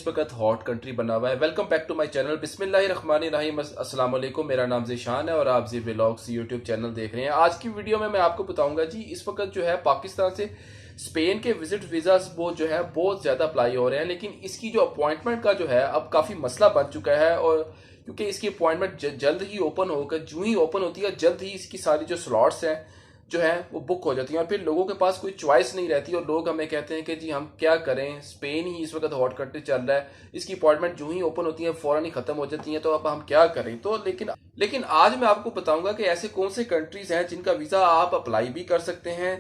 इस वक्त hot country बना हुआ है। Welcome back to my channel. बिस्मिल्लाहिर्रहमानिर्रहीम। अस्सलाम वालेकुम। मेरा नाम ज़ीशान है और आप जी व्लॉग्स यूट्यूब चैनल देख रहे हैं। आज की वीडियो में मैं आपको बताऊंगा जी, इस वक्त जो है पाकिस्तान से स्पेन के विजिट वीज़ाज वो जो है बहुत ज़्यादा अप्लाई हो रहे हैं, लेकिन इसकी जो अपॉइंटमेंट का जो है अब काफ़ी मसला बन चुका है। और क्योंकि इसकी अपॉइंटमेंट जल्द ही ओपन होकर जो ही ओपन होती है, जल्द ही इसकी सारी जो स्लॉट्स हैं जो है वो बुक हो जाती हैं और फिर लोगों के पास कोई चॉइस नहीं रहती और लोग हमें कहते हैं कि जी हम क्या करें, स्पेन ही इस वक्त हॉट कंट्री चल रहा है, इसकी अपॉइंटमेंट जो ही ओपन होती है फौरन ही खत्म हो जाती हैं, तो अब हम क्या करें। तो लेकिन आज मैं आपको बताऊंगा कि ऐसे कौन से कंट्रीज हैं जिनका वीज़ा आप अप्लाई भी कर सकते हैं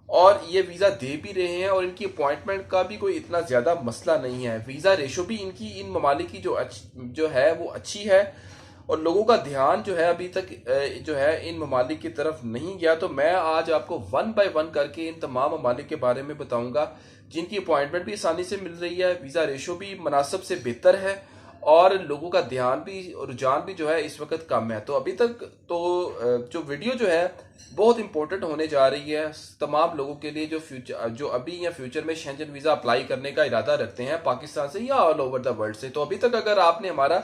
और ये वीज़ा दे भी रहे हैं और इनकी अपॉइंटमेंट का भी कोई इतना ज़्यादा मसला नहीं है। वीज़ा रेशो भी इनकी इन ममालिक की जो है वो अच्छी है और लोगों का ध्यान जो है अभी तक जो है इन ममालिक की तरफ नहीं गया। तो मैं आज आपको वन बाय वन करके इन तमाम ममालिक के बारे में बताऊंगा जिनकी अपॉइंटमेंट भी आसानी से मिल रही है, वीज़ा रेशो भी मुनासिब से बेहतर है और लोगों का ध्यान भी, रुझान भी जो है इस वक्त कम है। तो अभी तक तो जो वीडियो जो है बहुत इंपॉर्टेंट होने जा रही है तमाम लोगों के लिए जो अभी या फ्यूचर में शेंजन वीज़ा अप्लाई करने का इरादा रखते हैं पाकिस्तान से या ऑल ओवर द वर्ल्ड से। तो अभी तक अगर आपने हमारा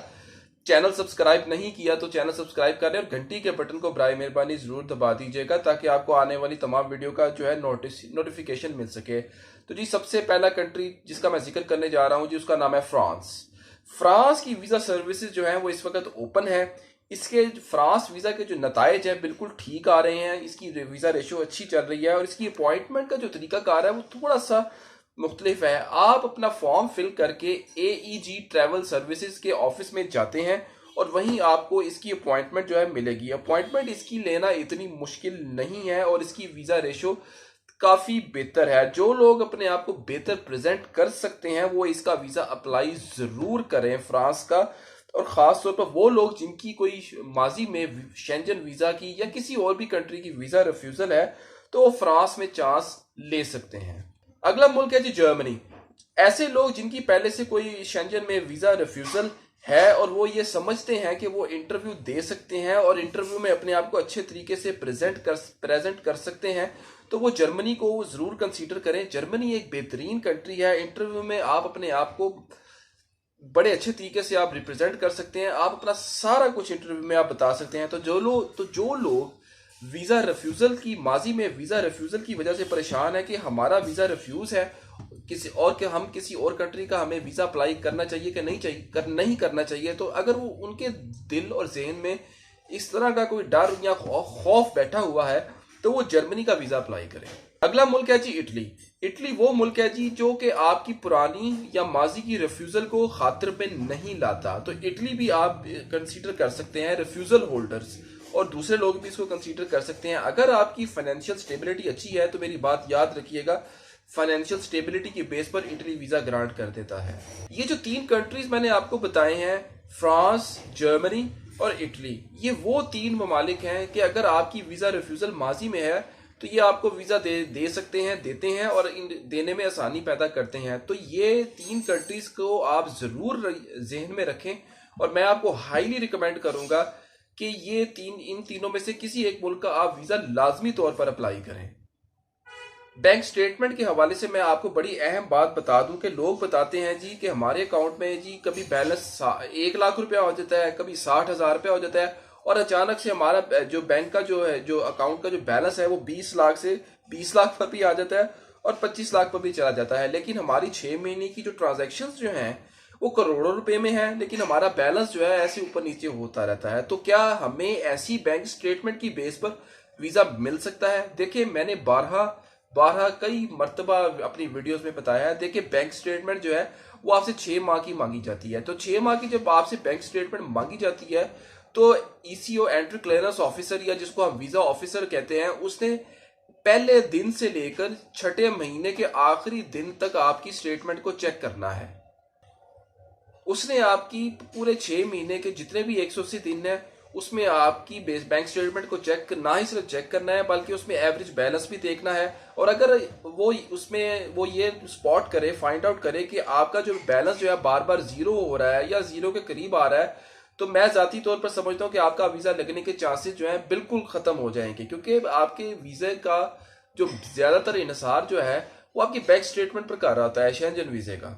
चैनल सब्सक्राइब नहीं किया तो चैनल सब्सक्राइब करें और घंटी के बटन को बराए मेहरबानी जरूर दबा दीजिएगा ताकि आपको आने वाली तमाम वीडियो का जो है नोटिफिकेशन मिल सके। तो जी सबसे पहला कंट्री जिसका मैं जिक्र करने जा रहा हूं जी, उसका नाम है फ्रांस। फ्रांस की वीजा सर्विसेज जो है वो इस वक्त ओपन है। इसके फ्रांस वीजा के जो नताइज हैं बिल्कुल ठीक आ रहे हैं, इसकी वीजा रेशो अच्छी चल रही है और इसकी अपॉइंटमेंट का जो तरीकाकार है वो थोड़ा सा मुख्तलिफ है। आप अपना फॉर्म फिल करके AEG ट्रैवल सर्विसेज के ऑफिस में जाते हैं और वहीं आपको इसकी अपॉइंटमेंट जो है मिलेगी। अपॉइंटमेंट इसकी लेना इतनी मुश्किल नहीं है और इसकी वीज़ा रेशो काफ़ी बेहतर है। जो लोग अपने आप को बेहतर प्रेजेंट कर सकते हैं वो इसका वीज़ा अप्लाई ज़रूर करें फ्रांस का, और ख़ास तौर पर वो लोग जिनकी कोई माजी में शेंजन वीज़ा की या किसी और भी कंट्री की वीज़ा रिफ्यूज़ल है तो वो फ्रांस में चांस ले सकते हैं। अगला मुल्क है जी जर्मनी। ऐसे लोग जिनकी पहले से कोई शेंजन में वीजा रिफ्यूजल है और वो ये समझते हैं कि वो इंटरव्यू दे सकते हैं और इंटरव्यू में अपने आप को अच्छे तरीके से प्रेजेंट कर सकते हैं, तो वो जर्मनी को जरूर कंसीडर करें। जर्मनी एक बेहतरीन कंट्री है। इंटरव्यू में आप अपने आप को बड़े अच्छे तरीके से आप रिप्रेजेंट कर सकते हैं, आप अपना सारा कुछ इंटरव्यू में आप बता सकते हैं। तो जो लोग वीज़ा रिफ्यूज़ल की माजी में वीज़ा रिफ्यूज़ल की वजह से परेशान है कि हमारा वीज़ा रिफ्यूज़ है किसी और के, हम किसी और कंट्री का हमें वीज़ा अप्लाई करना चाहिए कि नहीं करना चाहिए, तो अगर वो उनके दिल और जहन में इस तरह का कोई डर या खौफ बैठा हुआ है तो वो जर्मनी का वीज़ा अप्लाई करें। अगला मुल्क है जी इटली। इटली वो मुल्क है जी जो कि आपकी पुरानी या माजी की रिफ्यूज़ल को खातिर पे नहीं लाता, तो इटली भी आप कंसीडर कर सकते हैं रिफ्यूज़ल होल्डर्स और दूसरे लोग भी इसको कंसीडर कर सकते हैं। अगर आपकी फाइनेंशियल स्टेबिलिटी अच्छी है तो मेरी बात याद रखिएगा, फाइनेंशियल स्टेबिलिटी की बेस पर इटली वीज़ा ग्रांट कर देता है। ये जो 3 कंट्रीज मैंने आपको बताए हैं, फ्रांस, जर्मनी और इटली, ये वो 3 ममालिक हैं कि अगर आपकी वीज़ा रिफ्यूज़ल माजी में है तो ये आपको वीज़ा दे सकते हैं, देते हैं और देने में आसानी पैदा करते हैं। तो ये 3 कंट्रीज को आप ज़रूर जहन में रखें और मैं आपको हाईली रिकमेंड करूँगा कि इन तीनों में से किसी एक मुल्क का आप वीज़ा लाजमी तौर पर अप्लाई करें। बैंक स्टेटमेंट के हवाले से मैं आपको बड़ी अहम बात बता दूं कि लोग बताते हैं जी कि हमारे अकाउंट में जी कभी बैलेंस 1 लाख रुपया हो जाता है, कभी 60,000 रुपया हो जाता है और अचानक से हमारा जो बैंक का जो अकाउंट का जो बैलेंस है वो 20 लाख से 20 लाख पर भी आ जाता है और 25 लाख पर भी चला जाता है। लेकिन हमारी 6 महीने की जो ट्रांजेक्शन जो हैं वो करोड़ों रुपए में है, लेकिन हमारा बैलेंस जो है ऐसे ऊपर नीचे होता रहता है। तो क्या हमें ऐसी बैंक स्टेटमेंट की बेस पर वीज़ा मिल सकता है? देखिए मैंने 12 कई मरतबा अपनी वीडियोस में बताया है। देखिए बैंक स्टेटमेंट जो है वो आपसे 6 माह की मांगी जाती है। तो 6 माह की जब आपसे बैंक स्टेटमेंट मांगी जाती है तो ECO एंट्री क्लियरेंस ऑफिसर या जिसको हम वीज़ा ऑफिसर कहते हैं, उसने पहले दिन से लेकर 6ठे महीने के आखिरी दिन तक आपकी स्टेटमेंट को चेक करना है। उसने आपकी पूरे 6 महीने के जितने भी 180 दिन है उसमें आपकी बैंक स्टेटमेंट को चेक ना ही सिर्फ चेक करना है बल्कि उसमें एवरेज बैलेंस भी देखना है। और अगर वो ये स्पॉट करे, फाइंड आउट करे कि आपका जो बैलेंस जो है बार बार जीरो हो रहा है या जीरो के करीब आ रहा है, तो मैं जाती तौर पर समझता हूँ कि आपका वीज़ा लगने के चांसेस जो है बिल्कुल ख़त्म हो जाएंगे, क्योंकि आपके वीज़े का जो ज़्यादातर इन्हिसार जो है वो आपकी बैंक स्टेटमेंट पर कर रहा होता है शेंजन वीज़े का।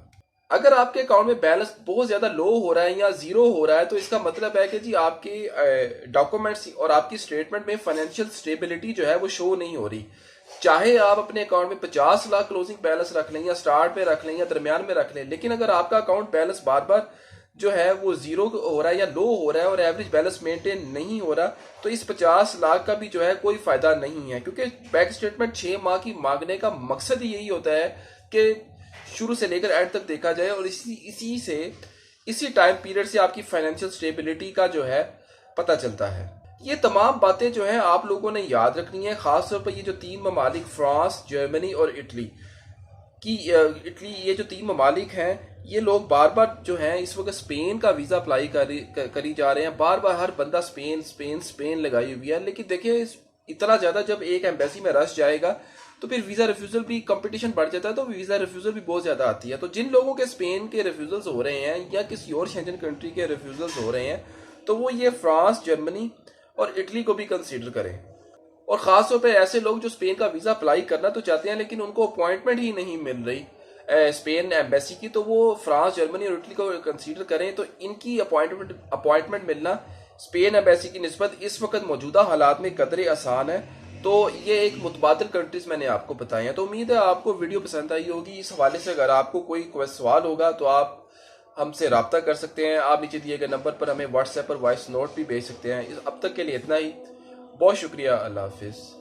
अगर आपके अकाउंट में बैलेंस बहुत ज़्यादा लो हो रहा है या ज़ीरो हो रहा है, तो इसका मतलब है कि जी आपके डॉक्यूमेंट्स और आपकी स्टेटमेंट में फाइनेंशियल स्टेबिलिटी जो है वो शो नहीं हो रही। चाहे आप अपने अकाउंट में 50 लाख क्लोजिंग बैलेंस रख लें या स्टार्ट में रख लें या दरमियान में रख लें, लेकिन अगर आपका अकाउंट बैलेंस बार बार जो है वो ज़ीरो हो रहा है या लो हो रहा है और एवरेज बैलेंस मेंटेन नहीं हो रहा, तो इस 50 लाख का भी जो है कोई फ़ायदा नहीं है। क्योंकि बैंक स्टेटमेंट 6 माह की मांगने का मकसद ही यही होता है कि शुरू से लेकर एंड तक देखा जाए और इसी टाइम पीरियड से आपकी फाइनेंशियल स्टेबिलिटी का जो है पता चलता है। ये तमाम बातें जो हैं आप लोगों ने याद रखनी है, खासतौर पर ये जो 3 ममालिक फ्रांस, जर्मनी और इटली ये जो 3 ममालिक हैं, ये लोग बार बार जो हैं इस वक्त स्पेन का वीज़ा अप्लाई करी जा रहे हैं। बार बार हर बंदा स्पेन स्पेन स्पेन लगाई हुई है। लेकिन देखिए इतना ज़्यादा जब एक एम्बेसी में रश जाएगा तो फिर वीज़ा रिफ्यूज़ल भी, कंपटीशन बढ़ जाता है तो वीज़ा रिफ्यूज़ल भी बहुत ज़्यादा आती है। तो जिन लोगों के स्पेन के रिफ्यूज़ल्स हो रहे हैं या किसी और शेंजन कंट्री के रिफ्यूज़ल्स हो रहे हैं, तो वो ये फ्रांस, जर्मनी और इटली को भी कंसीडर करें। और ख़ास तौर पे ऐसे लोग जो स्पेन का वीज़ा अप्लाई करना तो चाहते हैं लेकिन उनको अपॉइंटमेंट ही नहीं मिल रही स्पेन एम्बेसी की, तो वो फ्रांस, जर्मनी और इटली को कंसीडर करें। तो इनकी अपॉइंटमेंट मिलना स्पेन एम्बेसी की निस्बत इस वक्त मौजूदा हालात में कदरे आसान है। तो ये एक मुतबादिल कंट्रीज मैंने आपको बताई हैं। तो उम्मीद है आपको वीडियो पसंद आई होगी। इस हवाले से अगर आपको कोई सवाल होगा तो आप हमसे रब्ता कर सकते हैं। आप नीचे दिए गए नंबर पर हमें व्हाट्सएप पर वॉइस नोट भी भेज सकते हैं। अब तक के लिए इतना ही। बहुत शुक्रिया। अल्लाह हाफिज़।